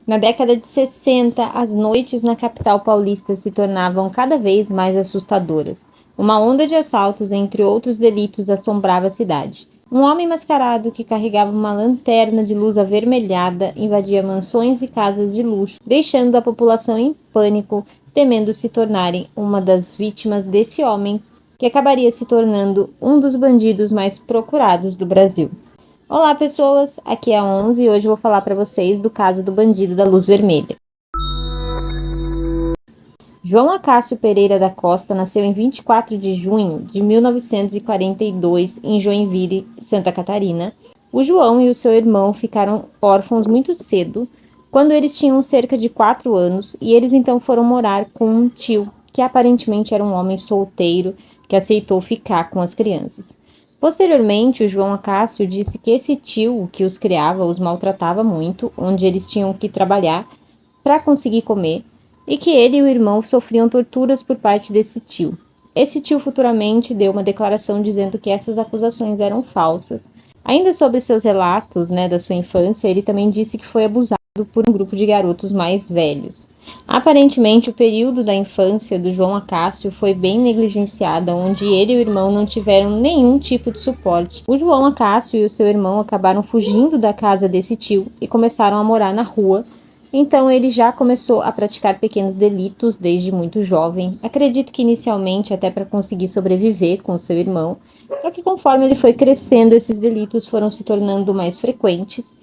Na década de 60, as noites na capital paulista se tornavam cada vez mais assustadoras. Uma onda de assaltos, entre outros delitos, assombrava a cidade. Um homem mascarado que carregava uma lanterna de luz avermelhada invadia mansões e casas de luxo, deixando a população em pânico, temendo se tornarem uma das vítimas desse homem, que acabaria se tornando um dos bandidos mais procurados do Brasil. Olá, pessoas! Aqui é a 11 e hoje eu vou falar para vocês do caso do bandido da luz vermelha. João Acácio Pereira da Costa nasceu em 24 de junho de 1942 em Joinville, Santa Catarina. O João e o seu irmão ficaram órfãos muito cedo, quando eles tinham cerca de 4 anos, e eles então foram morar com um tio, que aparentemente era um homem solteiro, que aceitou ficar com as crianças. Posteriormente, o João Acácio disse que esse tio que os criava os maltratava muito, onde eles tinham que trabalhar para conseguir comer, e que ele e o irmão sofriam torturas por parte desse tio. Esse tio futuramente deu uma declaração dizendo que essas acusações eram falsas. Ainda sobre seus relatos, da sua infância, ele também disse que foi abusado por um grupo de garotos mais velhos. Aparentemente, o período da infância do João Acácio foi bem negligenciado, onde ele e o irmão não tiveram nenhum tipo de suporte. O João Acácio e o seu irmão acabaram fugindo da casa desse tio e começaram a morar na rua. Então ele já começou a praticar pequenos delitos desde muito jovem. Acredito que inicialmente até para conseguir sobreviver com seu irmão. Só que conforme ele foi crescendo, esses delitos foram se tornando mais frequentes.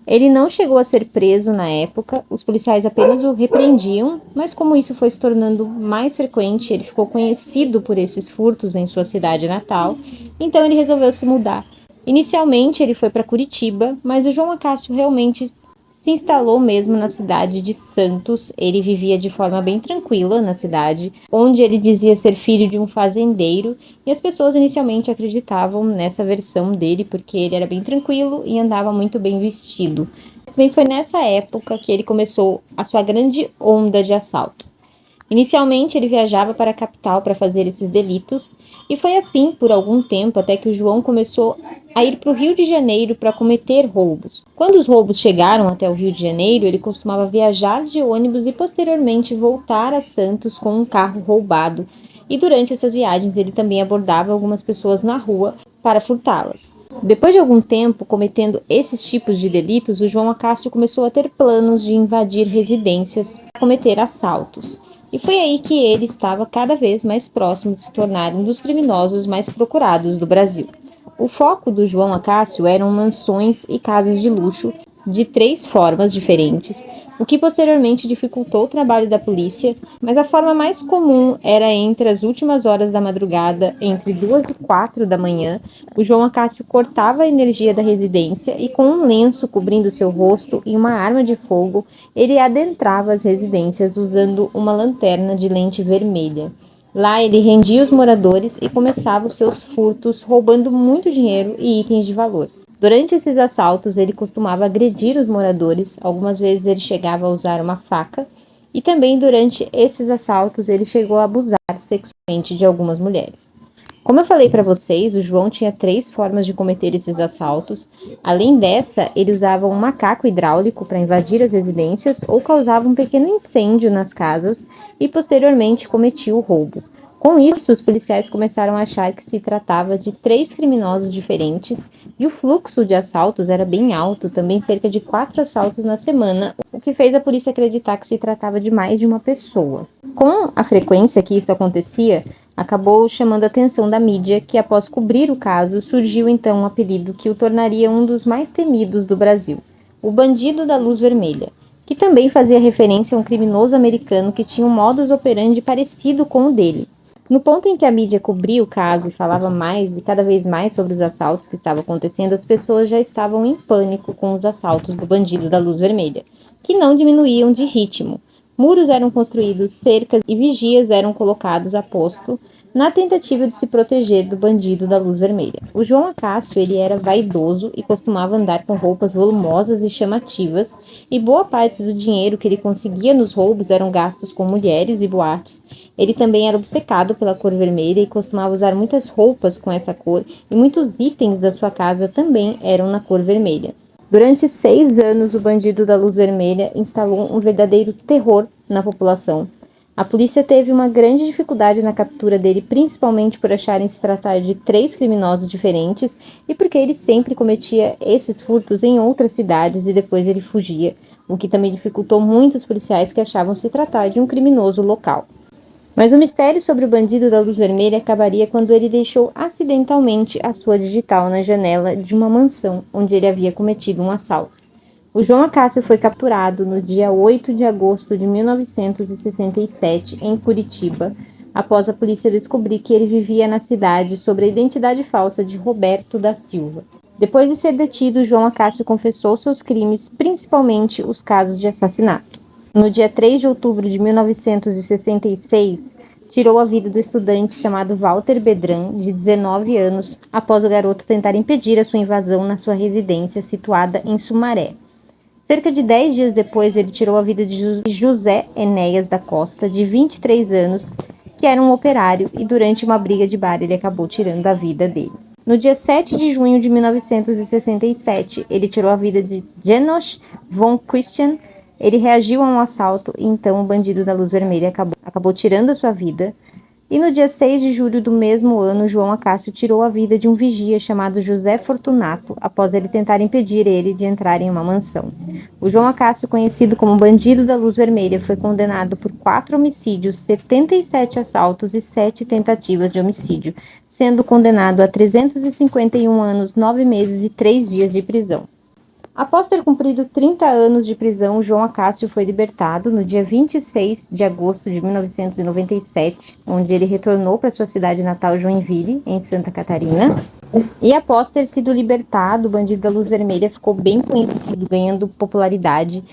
Ele não chegou a ser preso na época, os policiais apenas o repreendiam, mas como isso foi se tornando mais frequente, ele ficou conhecido por esses furtos em sua cidade natal, então ele resolveu se mudar. Inicialmente ele foi para Curitiba, mas o João Acácio realmente se instalou mesmo na cidade de Santos. Ele vivia de forma bem tranquila na cidade, onde ele dizia ser filho de um fazendeiro, e as pessoas inicialmente acreditavam nessa versão dele, porque ele era bem tranquilo e andava muito bem vestido. Também foi nessa época que ele começou a sua grande onda de assalto. Inicialmente ele viajava para a capital para fazer esses delitos, e foi assim por algum tempo até que o João começou a ir para o Rio de Janeiro para cometer roubos. Quando os roubos chegaram até o Rio de Janeiro, ele costumava viajar de ônibus e posteriormente voltar a Santos com um carro roubado, e durante essas viagens ele também abordava algumas pessoas na rua para furtá-las. Depois de algum tempo cometendo esses tipos de delitos, o João Acácio começou a ter planos de invadir residências para cometer assaltos. E foi aí que ele estava cada vez mais próximo de se tornar um dos criminosos mais procurados do Brasil. O foco do João Acácio eram mansões e casas de luxo de 3 formas diferentes, o que posteriormente dificultou o trabalho da polícia, mas a forma mais comum era entre as últimas horas da madrugada, entre 2 e 4 da manhã, o João Acácio cortava a energia da residência e com um lenço cobrindo seu rosto e uma arma de fogo, ele adentrava as residências usando uma lanterna de lente vermelha. Lá ele rendia os moradores e começava os seus furtos, roubando muito dinheiro e itens de valor. Durante esses assaltos, ele costumava agredir os moradores, algumas vezes ele chegava a usar uma faca, e também durante esses assaltos ele chegou a abusar sexualmente de algumas mulheres. Como eu falei para vocês, o João tinha 3 formas de cometer esses assaltos. Além dessa, ele usava um macaco hidráulico para invadir as residências ou causava um pequeno incêndio nas casas e posteriormente cometia o roubo. Com isso, os policiais começaram a achar que se tratava de 3 criminosos diferentes e o fluxo de assaltos era bem alto, também cerca de 4 assaltos na semana, o que fez a polícia acreditar que se tratava de mais de uma pessoa. Com a frequência que isso acontecia, acabou chamando a atenção da mídia, que após cobrir o caso, surgiu então um apelido que o tornaria um dos mais temidos do Brasil, o Bandido da Luz Vermelha, que também fazia referência a um criminoso americano que tinha um modus operandi parecido com o dele. No ponto em que a mídia cobria o caso e falava mais e cada vez mais sobre os assaltos que estavam acontecendo, as pessoas já estavam em pânico com os assaltos do Bandido da Luz Vermelha, que não diminuíam de ritmo. Muros eram construídos, cercas e vigias eram colocados a posto na tentativa de se proteger do Bandido da Luz Vermelha. O João Acácio, ele era vaidoso e costumava andar com roupas volumosas e chamativas, e boa parte do dinheiro que ele conseguia nos roubos eram gastos com mulheres e boates. Ele também era obcecado pela cor vermelha e costumava usar muitas roupas com essa cor, e muitos itens da sua casa também eram na cor vermelha. Durante 6 anos, o bandido da luz vermelha instalou um verdadeiro terror na população. A polícia teve uma grande dificuldade na captura dele, principalmente por acharem se tratar de 3 criminosos diferentes e porque ele sempre cometia esses furtos em outras cidades e depois ele fugia, o que também dificultou muito os policiais que achavam se tratar de um criminoso local. Mas o mistério sobre o bandido da luz vermelha acabaria quando ele deixou acidentalmente a sua digital na janela de uma mansão onde ele havia cometido um assalto. O João Acácio foi capturado no dia 8 de agosto de 1967 em Curitiba, após a polícia descobrir que ele vivia na cidade sob a identidade falsa de Roberto da Silva. Depois de ser detido, João Acácio confessou seus crimes, principalmente os casos de assassinato. No dia 3 de outubro de 1966, tirou a vida do estudante chamado Walter Bedran, de 19 anos, após o garoto tentar impedir a sua invasão na sua residência situada em Sumaré. Cerca de 10 dias depois, ele tirou a vida de José Enéas da Costa, de 23 anos, que era um operário, e durante uma briga de bar ele acabou tirando a vida dele. No dia 7 de junho de 1967, ele tirou a vida de Janos von Christian. Ele reagiu a um assalto e então o bandido da luz vermelha acabou tirando a sua vida. E no dia 6 de julho do mesmo ano, João Acácio tirou a vida de um vigia chamado José Fortunato, após ele tentar impedir ele de entrar em uma mansão. O João Acácio, conhecido como bandido da luz vermelha, foi condenado por 4 homicídios, 77 assaltos e 7 tentativas de homicídio, sendo condenado a 351 anos, 9 meses e 3 dias de prisão. Após ter cumprido 30 anos de prisão, João Acácio foi libertado no dia 26 de agosto de 1997, onde ele retornou para sua cidade natal, Joinville, em Santa Catarina. E após ter sido libertado, o bandido da luz vermelha ficou bem conhecido, ganhando popularidade.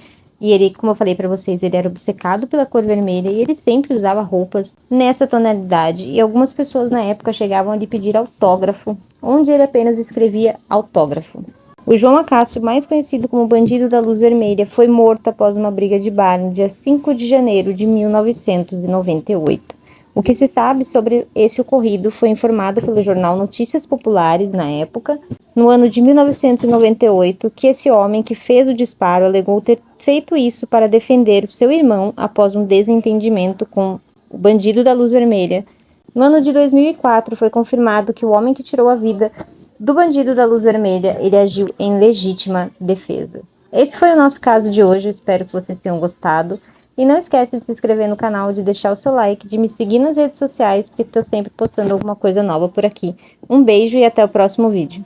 E ele, como eu falei para vocês, ele era obcecado pela cor vermelha e ele sempre usava roupas nessa tonalidade. E algumas pessoas na época chegavam a lhe pedir autógrafo, onde ele apenas escrevia autógrafo. O João Acácio, mais conhecido como Bandido da Luz Vermelha, foi morto após uma briga de bar no dia 5 de janeiro de 1998. O que se sabe sobre esse ocorrido foi informado pelo jornal Notícias Populares na época, no ano de 1998, que esse homem que fez o disparo alegou ter feito isso para defender o seu irmão após um desentendimento com o Bandido da Luz Vermelha. No ano de 2004, foi confirmado que o homem que tirou a vida do bandido da luz vermelha, ele agiu em legítima defesa. Esse foi o nosso caso de hoje, eu espero que vocês tenham gostado. E não esquece de se inscrever no canal, de deixar o seu like, de me seguir nas redes sociais, porque estou sempre postando alguma coisa nova por aqui. Um beijo e até o próximo vídeo.